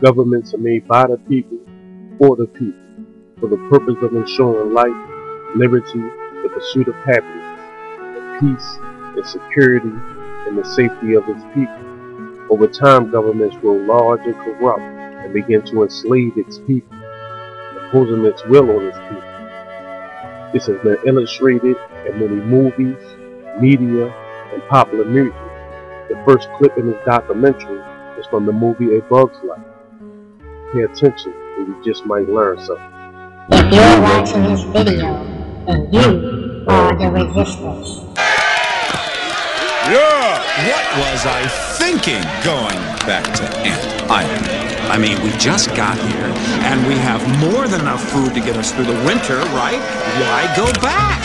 Governments are made by the people, for the people, for the purpose of ensuring life, liberty, the pursuit of happiness, peace, and security, and the safety of its people. Over time, governments grow large and corrupt and begin to enslave its people, imposing its will on its people. This has been illustrated in many movies, media, and popular music. The first clip in this documentary is from the movie A Bug's Life. Pay attention, and you just might learn something. If you're watching this video, then you are the resistance. Yeah! What was I thinking going back to Ant Island? I mean, we just got here, and we have more than enough food to get us through the winter, right? Why go back?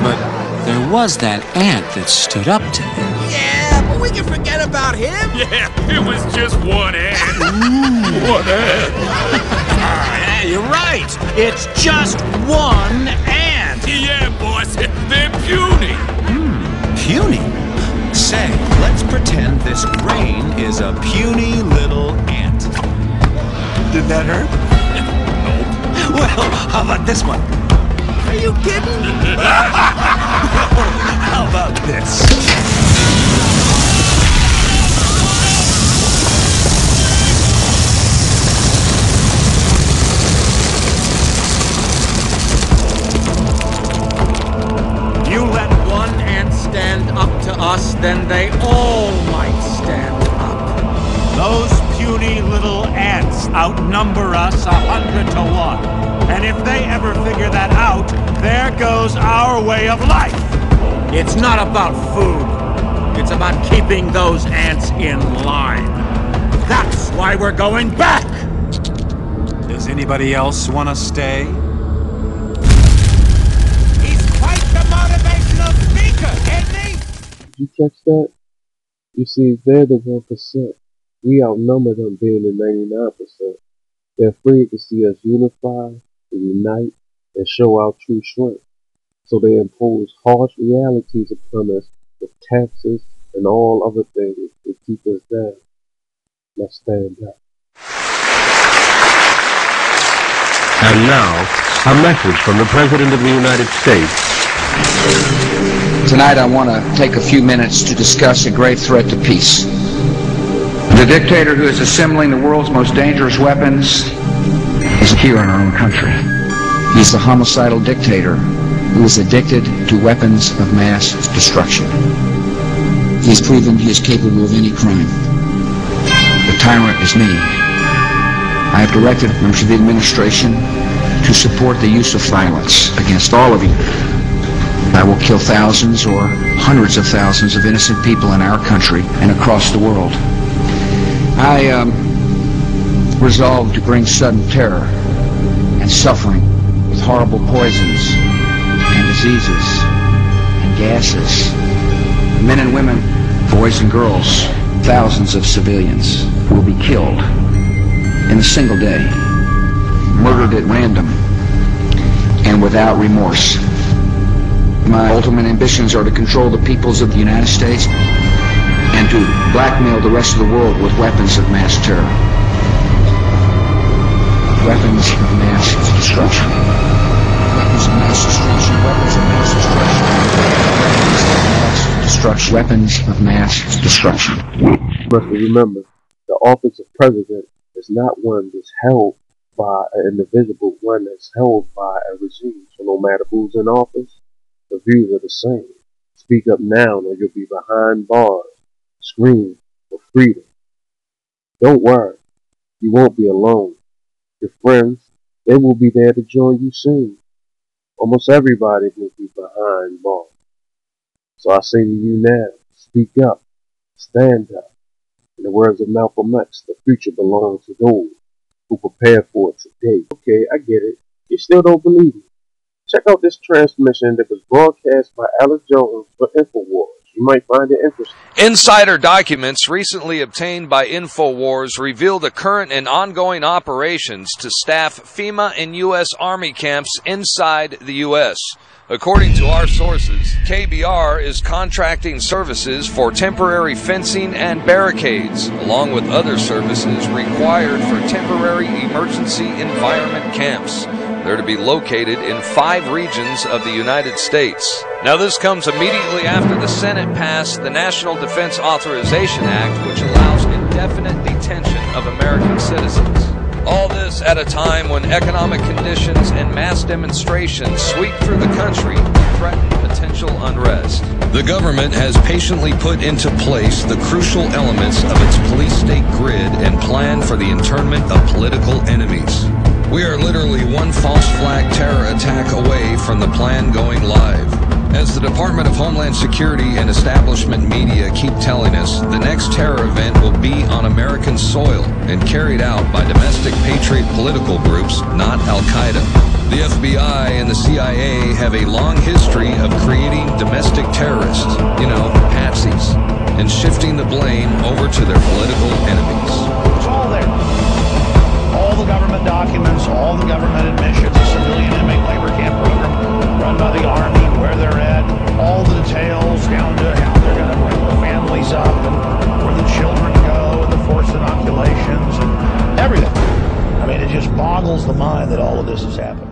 But there was that ant that stood up to me. Yeah, but we can forget about him. Yeah, it was just one ant. One ant. Yeah, you're right. It's just one ant. Yeah, boss, they're puny. Puny? Say, let's pretend this rain is a puny little ant. Did that hurt? Nope. Well, how about this one? Are you kidding? How about this? You let one ant stand up to us, then they all might stand up. Those puny little ants outnumber us 100 to 1. And if they ever figure that out, there goes our way of life. It's not about food. It's about keeping those ants in line. That's why we're going back. Does anybody else want to stay? He's quite the motivational speaker, isn't he? Did you catch that? You see, they're the 1%. We outnumber them being the 99%. They're afraid to see us unify, unite, and show our true strength. So they impose harsh realities upon us with taxes and all other things to keep us down. Let's stand up. And now, a message from the President of the United States. Tonight I want to take a few minutes to discuss a grave threat to peace. The dictator who is assembling the world's most dangerous weapons is here in our own country. He's the homicidal dictator who is addicted to weapons of mass destruction. He's proven he is capable of any crime. The tyrant is me. I have directed members of the administration to support the use of violence against all of you. I will kill thousands or hundreds of thousands of innocent people in our country and across the world. I resolved to bring sudden terror and suffering with horrible poisons and diseases and gases. Men and women, boys and girls, thousands of civilians will be killed in a single day, murdered at random and without remorse. My ultimate ambitions are to control the peoples of the United States and to blackmail the rest of the world with weapons of mass terror. Weapons of mass destruction. Weapons of mass destruction. Weapons of mass destruction. Weapons of mass destruction. You must remember, the office of president is not one that's held by an individual, one that's held by a regime. So no matter who's in office, the views are the same. Speak up now or you'll be behind bars. Scream for freedom. Don't worry, you won't be alone. Your friends, they will be there to join you soon. Almost everybody will be behind bars. So I say to you now, speak up, stand up. In the words of Malcolm X, the future belongs to those who prepare for it today. Okay, I get it. You still don't believe me. Check out this transmission that was broadcast by Alex Jones for InfoWars. You might find it interesting. Insider documents recently obtained by InfoWars reveal the current and ongoing operations to staff FEMA and U.S. Army camps inside the U.S. According to our sources, KBR is contracting services for temporary fencing and barricades, along with other services required for temporary emergency environment camps. They're to be located in 5 regions of the United States. Now, this comes immediately after the Senate passed the National Defense Authorization Act, which allows indefinite detention of American citizens. All this at a time when economic conditions and mass demonstrations sweep through the country and threaten potential unrest. The government has patiently put into place the crucial elements of its police-state grid and plan for the internment of political enemies. We are literally one false flag terror attack away from the plan going live. As the Department of Homeland Security and establishment media keep telling us, the next terror event will be on American soil and carried out by domestic patriot political groups, not Al-Qaeda. The FBI and the CIA have a long history of creating domestic terrorists, patsies, and shifting the blame over to their political enemies. It's all there. All the government documents, all the government admissions, the civilian inmate labor camp program run by the Army, where they're at, all the details down to how they're going to bring the families up and where the children go and the forced inoculations and everything. I mean, it just boggles the mind that all of this is happening.